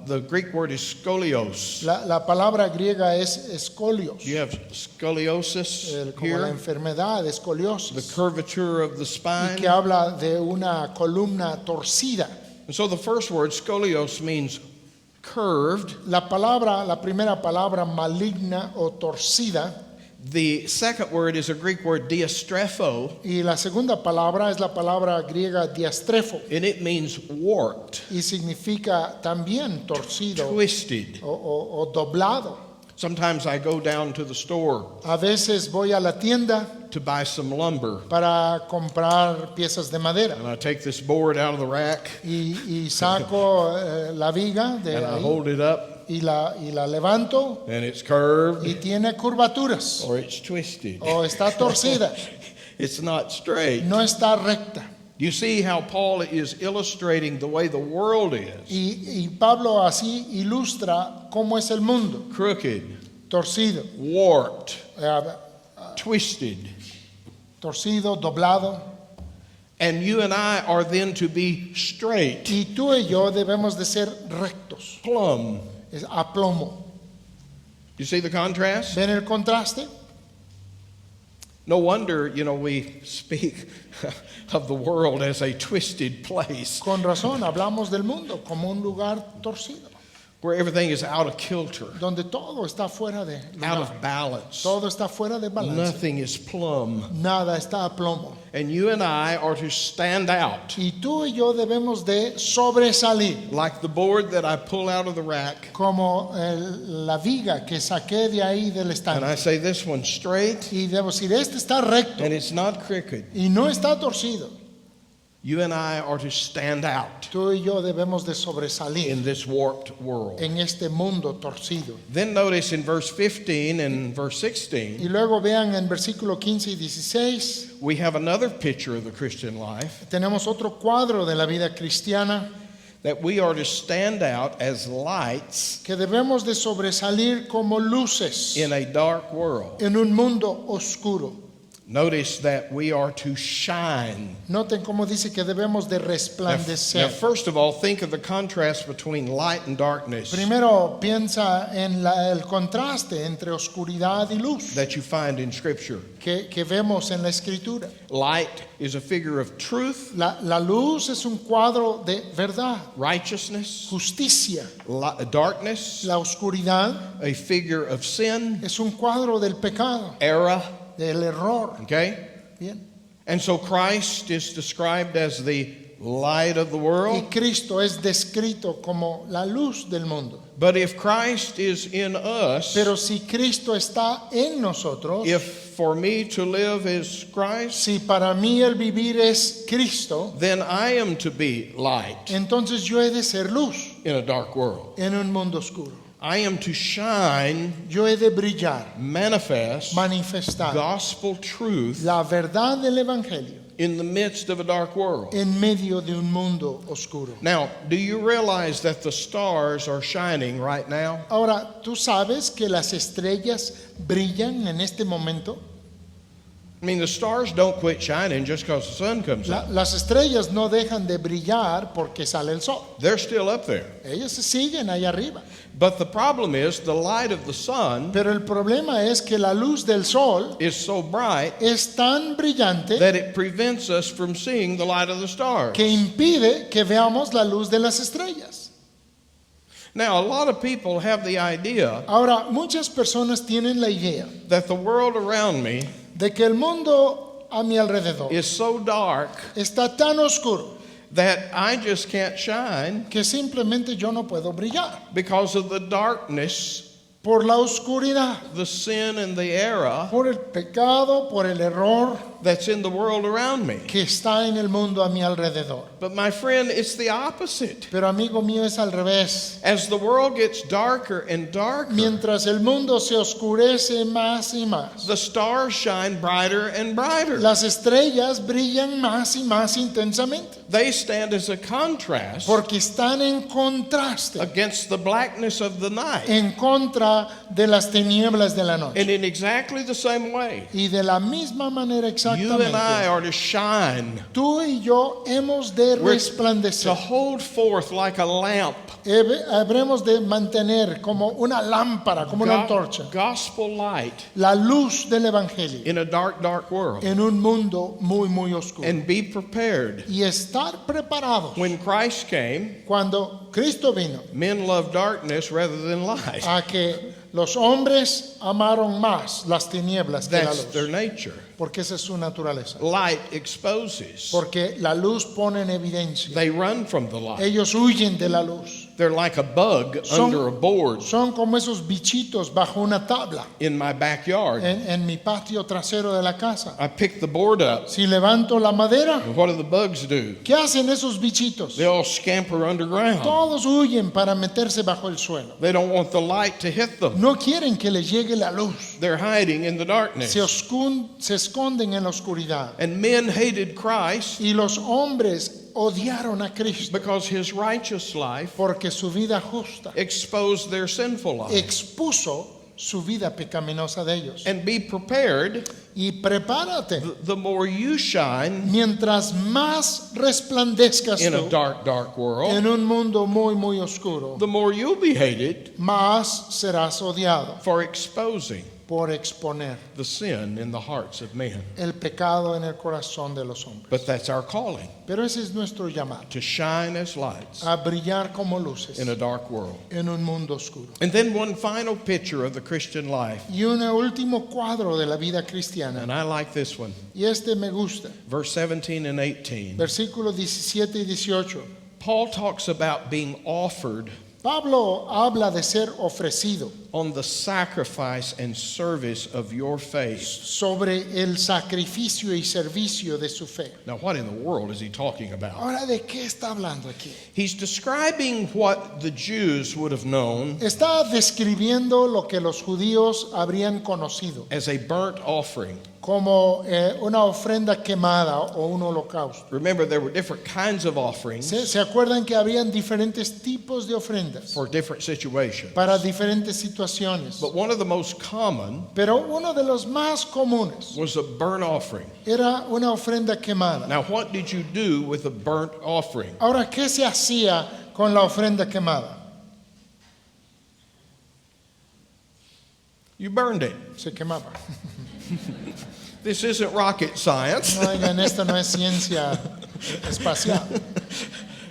The Greek word is scolios. La palabra griega es escolios, You have scoliosis como la here, enfermedad, the escoliosis, curvature of the y spine. que habla de una columna torcida. And so the first word, scolios, means curved. La primera palabra maligna o torcida, The second word is a Greek word, diastrepho, y la segunda palabra es la palabra griega diastrefo, and it means warped, y significa también torcido twisted. o doblado. Sometimes I go down to the store A veces voy a la tienda to buy some lumber, para comprar piezas de madera and I take this board out of the rack, y saco la viga de and I ahí hold it up, y la levanto and it's curved, y tiene curvaturas or it's twisted. o está torcida, It's not straight. no está recta. You see how Paul is illustrating the way the world is. Y Pablo así ilustra cómo es el mundo, Crooked, torcido, warped, eh, twisted. torcido, doblado. And you and I are then to be straight, Y tú y yo debemos de ser rectos, plumb. es a plomo. You see the contrast? ¿Ven el contraste? No wonder, we speak of the world as a twisted place Con razón, hablamos del mundo como un lugar torcido, where everything is out of kilter, donde todo está fuera de out lugar, of balance. todo está fuera de balance, Nothing is plumb. nada está a plomo. And you and I are to stand out Y tú y yo debemos de sobresalir, like the board that I pull out of the rack. como la viga que saqué de ahí del And estante. I say, this one's straight Y debo decir, este está recto and it's not crooked. y no está torcido. You and I are to stand out Tú y yo debemos de sobresalir in this warped world. en este mundo torcido. Then notice in verse 15 and verse 16, Y luego vean en versículo 15 y 16, we have another picture of the Christian life, tenemos otro cuadro de la vida cristiana, that we are to stand out as lights que debemos de sobresalir como luces in a dark world. en un mundo oscuro. Notice that we are to shine. Noten cómo dice que debemos de Now, resplandecer. first of all, think of the contrast between light and darkness Primero piensa en el contraste entre oscuridad y luz that you find in Scripture. que vemos en la escritura. Light is a figure of truth, La luz es un cuadro de verdad, righteousness. justicia. Darkness, La oscuridad a figure of sin, es un cuadro del pecado, error. del error. Okay? Bien. And so Christ is described as the light of the Y world. Cristo es descrito como la luz del mundo. But if Christ is in us, Pero si Cristo está en nosotros, if for me to live is Christ, si para mí el vivir es Cristo, then I am to be light entonces yo he de ser luz in a dark world. en un mundo oscuro. I am to shine, Yo he de brillar, manifest manifestar gospel truth la verdad del Evangelio in the midst of a dark world. en medio de un mundo oscuro. Now, do you realize that the stars are shining right now? Ahora, ¿tú sabes que las estrellas brillan en este momento? I mean, the stars don't quit shining just because the sun comes up. Las estrellas no dejan de brillar porque sale el sol. They're still up there. Ellas se siguen ahí arriba. But the problem is the light of the sun Pero el problema es que la luz del sol is so bright es tan brillante that it prevents us from seeing the light of the stars. que impide que veamos la luz de las estrellas. Now, a lot of people have the idea Ahora, muchas personas tienen la idea that the world around me de que el mundo a mi alrededor is so dark está tan oscuro that I just can't shine que simplemente yo no puedo brillar because of the darkness, por la oscuridad, the sin, and the error por el pecado, por el error that's in the world around me. que está en el mundo a mi alrededor. But my friend, it's the opposite. Pero amigo mío, es al revés. As the world gets darker and darker, Mientras el mundo se oscurece más y más, the stars shine brighter and brighter. las estrellas brillan más y más intensamente They stand as a contrast porque están en contraste, against the blackness of the night. en contra de las tinieblas de la noche. And in exactly the same way, Y de la misma manera you and I exactamente, are to shine, tú y yo hemos de to resplandecer. hold forth like a lamp, Habremos de mantener como una lámpara, como una antorcha, gospel light la luz del Evangelio in a dark, dark world. en un mundo muy, muy oscuro. And be prepared. Y estar preparados. When Christ came, Cuando Cristo vino, men loved darkness rather than light. a que los hombres amaron más las tinieblas que la That's their luz, nature. porque esa es su naturaleza. Light exposes. Porque la luz pone en evidencia. They run from the light. Ellos huyen de la luz. They're like a bug Son- under a board Son como esos bichitos bajo una tabla in my backyard. en mi patio trasero de la casa. I pick the board up, Si levanto la madera, and what do the bugs do? ¿qué hacen esos bichitos? They all scamper underground. Todos huyen para meterse bajo el suelo. They don't want the light to hit them. No quieren que les llegue la luz. They're hiding in the darkness. Se esconden en la oscuridad. And men hated Christ Y los hombres odiaron a Cristo because his righteous life porque su vida justa exposed their sinful life. expuso su vida pecaminosa de ellos. And be prepared, Y prepárate, the more you shine mientras más resplandezcas in a tú dark, dark world, en un mundo muy, muy oscuro, the more you'll be hated más serás odiado for exposing por exponer the sin in the hearts of men. el pecado en el corazón de los hombres. But that's our calling, Pero ese es nuestro llamado, to shine as lights a brillar como luces in a dark world. en un mundo oscuro. And then one final picture of the Christian life, Y un último cuadro de la vida cristiana, and I like this one. y este me gusta, Verse 17 and 18. versículos 17 y 18. Paul talks about being offered Pablo habla de ser ofrecido on the sacrifice and service of your faith. sobre el sacrificio y servicio de su fe. Now, what in the world is he talking about? Ahora, ¿de qué está hablando aquí? He's describing what the Jews would have known Está describiendo lo que los judíos habrían conocido as a burnt offering. como una ofrenda quemada o un holocausto. Remember, there were different kinds of offerings ¿Se acuerdan que habían diferentes tipos de ofrendas for different situations. para diferentes situaciones? But one of the most common Pero uno de los más comunes was a burnt offering. era una ofrenda quemada. Now, what did you do with a burnt offering? Ahora, ¿qué se hacía con la ofrenda quemada? You burned it. Se quemaba. This isn't rocket science. No, oigan, esto no es ciencia espacial.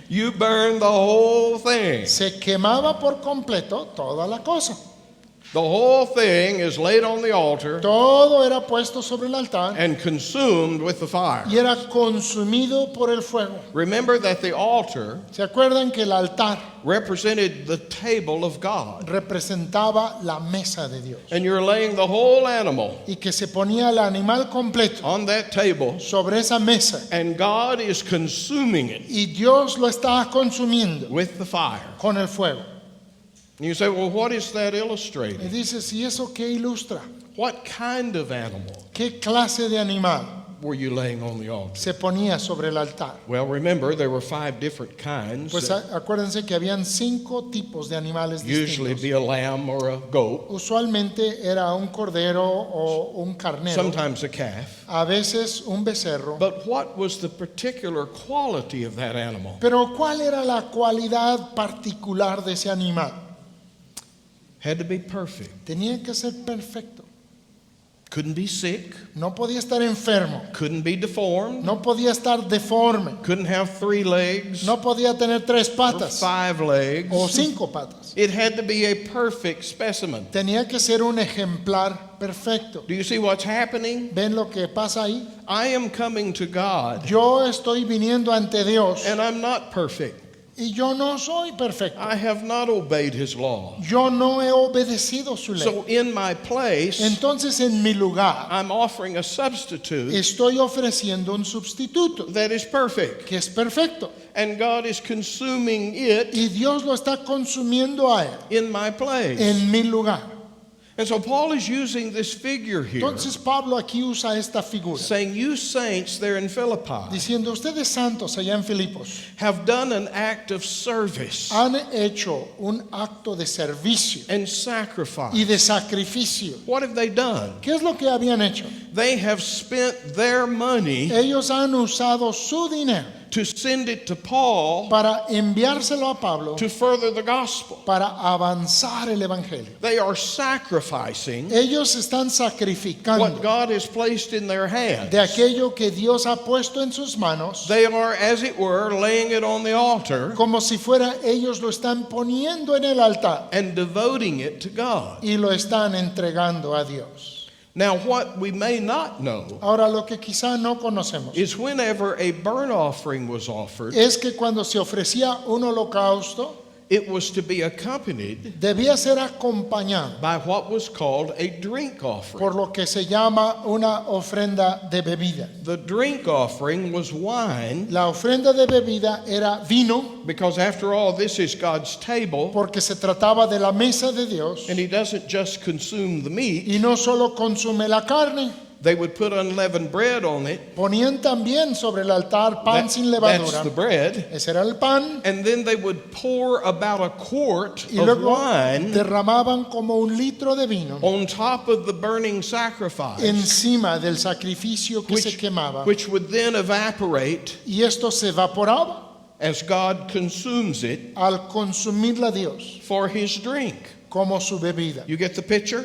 You burned the whole thing. Se quemaba por completo toda la cosa. The whole thing is laid on the altar Todo era puesto sobre el altar and consumed with the fire. y era consumido por el fuego. Remember that the altar ¿Se acuerdan que el altar represented the table of God. representaba la mesa de Dios? And you're laying the whole animal Y que se ponía el animal completo on that table, sobre esa mesa. and God is consuming it Y Dios lo está consumiendo with the fire. con el fuego. And you say, well, what is that Y illustrating? dices, ¿y eso qué ilustra? What kind of animal ¿Qué clase de animal were you laying on the altar? se ponía sobre el altar? Well, remember, there were 5 different kinds. Pues acuérdense que habían 5 tipos de animales Usually distintos. be a lamb or a goat, Usualmente era un cordero o un carnero, sometimes a calf. a veces un becerro. But what was the particular quality of that animal? Pero ¿cuál era la cualidad particular de ese animal? Had to be perfect. Tenía que ser perfecto. Couldn't be sick, No podía estar enfermo. couldn't be deformed, No podía estar deforme. couldn't have 3 legs No podía tener 3 or patas 5 legs. o 5 patas. It had to be a perfect specimen. Tenía que ser un ejemplar perfecto. Do you see what's happening? ¿Ven lo que pasa ahí? I am coming to God, Yo estoy viniendo ante Dios and I'm not perfect. y yo no soy perfecto. I have not obeyed His law. Yo no he obedecido su ley. So in my place, Entonces en mi lugar I'm offering a substitute estoy ofreciendo un sustituto that is perfect. que es perfecto. And God is consuming it Y Dios lo está consumiendo a él in my place. en mi lugar. And so Paul is using this figure here, Entonces Pablo aquí usa esta figura saying, you saints there in Philippi diciendo, ustedes santos allá en Filipos have done an act of service han hecho un acto de servicio and y sacrifice. de sacrificio. What have they done? ¿Qué es lo que habían hecho? They have spent their money Ellos han usado su dinero to send it to Paul para enviárselo a Pablo to further the gospel. para avanzar el evangelio. They are sacrificing Ellos están sacrificando what God has placed in their hands. de aquello que Dios ha puesto en sus manos, They are, as it were, laying it on the altar como si fuera ellos lo están poniendo en el altar and devoting it to God. y lo están entregando a Dios. Now, what we may not know Ahora, lo que quizá no conocemos is whenever a burnt offering was offered, es que cuando se ofrecía un holocausto, it was to be accompanied debía ser acompañado by what was called a drink offering. por lo que se llama una ofrenda de bebida. The drink offering was wine, La ofrenda de bebida era vino, because after all, this is God's table, porque se trataba de la mesa de Dios, and He doesn't just consume the meat. y no solo consume la carne, They would put unleavened bread on it. ponían también sobre el altar pan sin That's levadura. the bread. Ese era el pan, And then they would pour about a quart y of luego wine derramaban como un litro de vino on top of the burning sacrifice, encima del sacrificio que se which, quemaba, which would then evaporate y esto se evaporaba as God consumes it al consumirla Dios for His drink. como su bebida. You get the picture?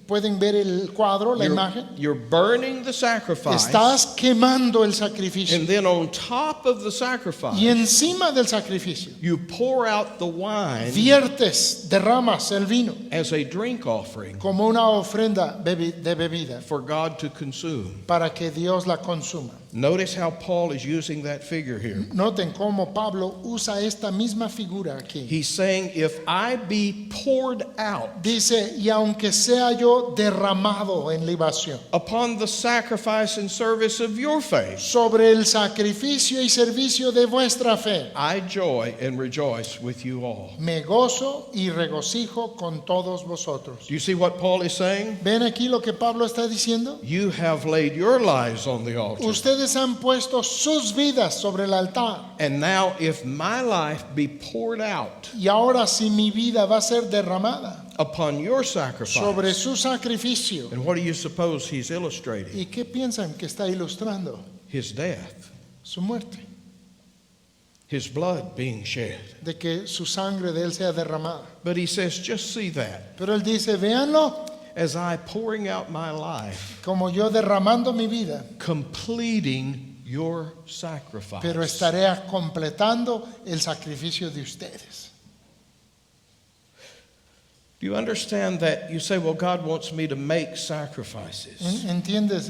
Pueden ver el cuadro, la imagen. You're burning the sacrifice, Estás quemando el sacrificio and then on top of the y sacrifice, encima del sacrificio you pour out the wine viertes, derramas el vino as a drink offering como una ofrenda de bebida for God to consume. para que Dios la consuma. Notice how Paul is using that figure here. Noten cómo Pablo usa esta misma figura aquí. He's saying, if I be poured out Dice, y aunque sea yo derramado en libación upon the sacrifice and service of your faith, sobre el sacrificio y servicio de vuestra fe, I joy and rejoice with you all. me gozo y regocijo con todos vosotros. Do you see what Paul is saying? ¿Ven aquí lo que Pablo está diciendo? You have laid your lives on the altar. Ustedes han puesto sus vidas sobre el altar. And now, if my life be poured out Y ahora si mi vida va a ser derramada upon your sobre sacrifice, su sacrificio, and what do you suppose he's illustrating? ¿y qué piensan que está ilustrando? His death, Su muerte, his blood being shed. de que su sangre de él sea derramada. But he says, just see that. Pero él dice, véanlo, As I pouring out my life, como yo derramando mi vida, completing your sacrifice. pero estaré completando el sacrificio de ustedes. Do Do you understand that you say, well, God wants me to make sacrifices? ¿Entiendes?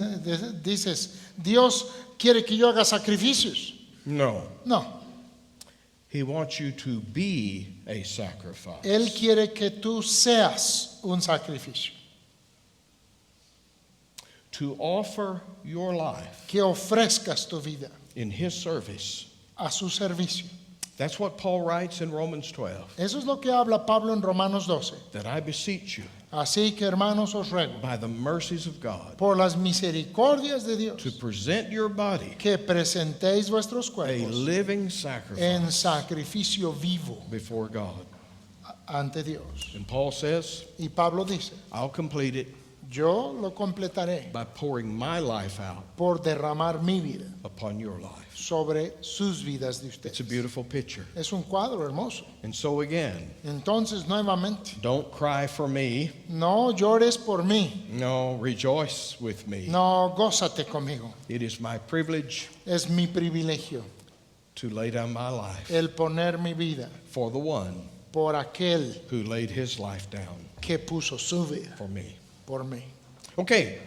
Dices, Dios quiere que yo haga sacrificios. No. No, He wants you to be a sacrifice. Él quiere que tú seas un sacrificio. To offer your life Que ofrezcas tu vida in His service. a su servicio. That's what Paul writes in Romans 12. Eso es lo que habla Pablo en Romanos 12. That I beseech you, Así que, hermanos, os ruego, by the mercies of God, por las misericordias de Dios, to present your body que presentéis vuestros a cuerpos living sacrifice en sacrificio vivo before God. ante Dios. And Paul says, Y Pablo dice, I'll complete it yo lo completaré by pouring my life out por derramar mi vida upon your life. sobre sus vidas de It's a ustedes. beautiful picture. Es un cuadro hermoso. And so again, Entonces, nuevamente, don't cry for me. no llores por mí, No, rejoice with me. no gózate conmigo. It is my privilege Es mi privilegio to lay down my life el poner mi vida for the one por aquel who laid his life down que puso su vida for me. por mí. Okay,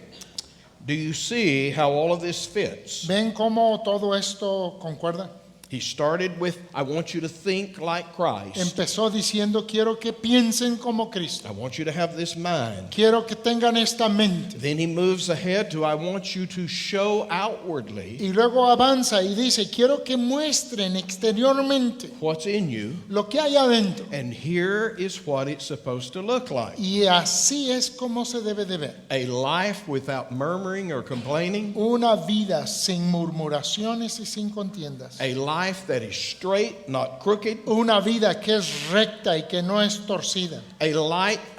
do you see how all of this fits? ¿Ven cómo todo esto concuerda? He started with, I want you to think like Christ. Empezó diciendo, quiero que piensen como Cristo. I want you to have this mind. Quiero que tengan esta mente. Then he moves ahead to, I want you to show outwardly Y luego avanza y dice, quiero que muestren exteriormente what's in you. lo que hay adentro. And here is what it's supposed to look like. Y así es como se debe de ver. A life without murmuring or complaining. Una vida sin murmuraciones y sin contiendas. A life that is straight, not crooked. Una vida que es recta y que no es torcida. A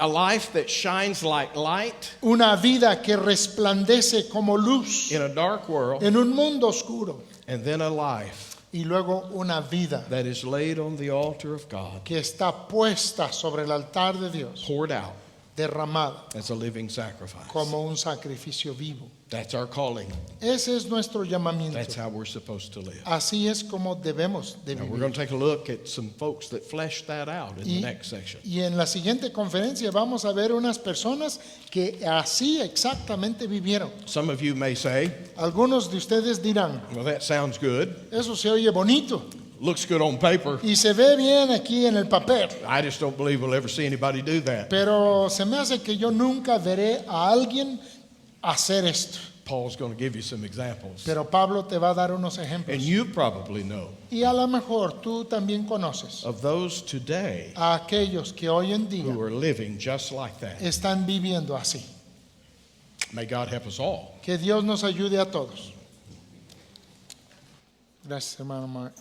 life that shines like light Una vida que resplandece como luz in a dark world. en un mundo oscuro. And then a life Y luego una vida that is laid on the altar of God, que está puesta sobre el altar de Dios, poured out derramada as a living sacrifice. como un sacrificio vivo. That's our calling. Ese es nuestro That's llamamiento. how we're supposed to live. Así es como debemos de Now we're vivir. going to take a look at some folks that fleshed that out in the next section. Y en la siguiente conferencia vamos a ver unas personas que así exactamente vivieron. Some of you may say, Algunos de ustedes dirán, well, that sounds good. eso se oye bonito Looks good on paper. y se ve bien aquí en el papel, I just don't believe we'll ever see anybody do that. pero se me hace que yo nunca veré a alguien hacer esto. Paul's going to give you some examples. Pero Pablo te va a dar unos ejemplos. And you probably know Y a lo mejor tú también conoces of those today a aquellos que hoy en día who are living just like that. están viviendo así. May God help us all. Que Dios nos ayude a todos. Gracias, hermano Mark.